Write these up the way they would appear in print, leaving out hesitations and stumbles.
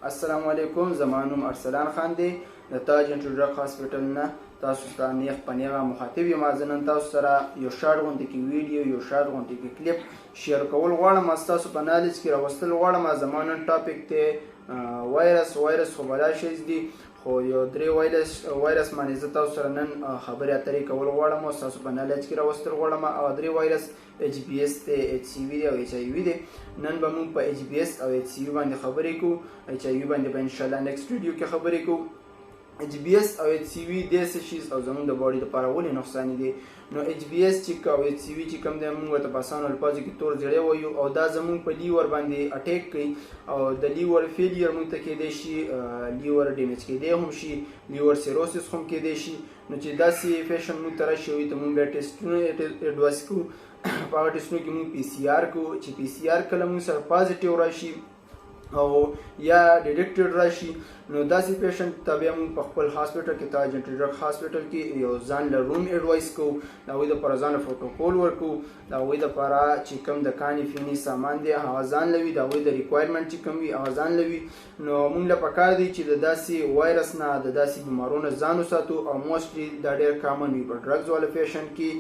السلام علیکم، زما نوم ارسلان خان دی د تاج انټرډک هاسپټل نه. تاسو ته نیغ په نیغه مخاطب یم. زه نن تاسو سره یو شارټ غونډې کې ویډیو، یو شارټ غونډې کې کلیپ شیر کول غواړم، ستاسو په نالج کې راوستل غواړم. زما نن ټاپک دی وایرس خو بلا شیز دی، خو یو درې وایرس باندې زه تاسو سره نن خبرې اترې کول غواړم او ستاسو په نالج کې راوستل غواړم. او درې وایرس ایچ بی ایس دی، ایچ سی وي دی او ایچ آی وي دی. نن به موږ په ایچ بی ایس او ایچ سی وي باندې خبرې کوو. ایچ آی وي باندې به انشاءالله نیکسټ ویډیو کې خبرې کوو. ایچ بی ایس او ایچ سی وي داسې شیز او زموږ د باډي لپاره ولې نقصان دي. نو ایچ بی ایس چې او ایچ سی وي چې کوم دی، موږ ورته په اسانو الفاظو کې تور زیړی وایو، او دا زموږ په لیور باندې اټیک کوي او د لیور فیلیر موږ ته کیدی شي، لیور ډیمیج کیدی هم شي، لیور سیروسس هم کیدی شي. نو چې داسې پیشنټ موږ ته راشي ته موږ بیا ټیسټونه اډوایس کوو. په هغه ټیسټونو کې موږ پی سی آر کوو، چې پی سی آر کله موږ سره پازیټیو راشي او یا ډیټیکټډ راشي، نو داسې پیشنټ ته بیا موږ په خپل هاسپټل کې، تاج انټرډک هاسپټل کې یو ځان له روم اډوایس کوو. د هغوی دپاره ځان له پروټوکول ورکوو. د هغوی دپاره چې کوم د کانې فیني سامان دی هغه ځان له وي، د هغوی د ریکوایرمنټ چې کوم وي هغه ځان له وي. نو موږ له پکار دی چې د داسې وایرس نه، د داسې بیمارو نه ځان وساتو. او موسټلی دا ډېر کامن وي په ډرګز والا پیشنټ کې.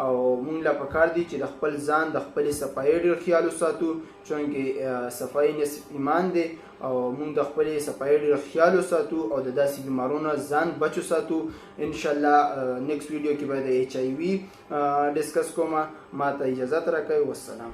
او موږ له پکار دی چې د خپل ځان د خپلې صفایۍ ډېر خیال وساتو، چونکې صفایي نصف ایمان دی. او موږ د خپلې صفایۍ ډېر خیال وساتو او د داسې بیمارو نه ځان بچ وساتو. انشاءالله نیکسټ ویډیو کې به د ایچ آی وي ډسکس کوم. ما ته اجازت راکوئ. والسلام.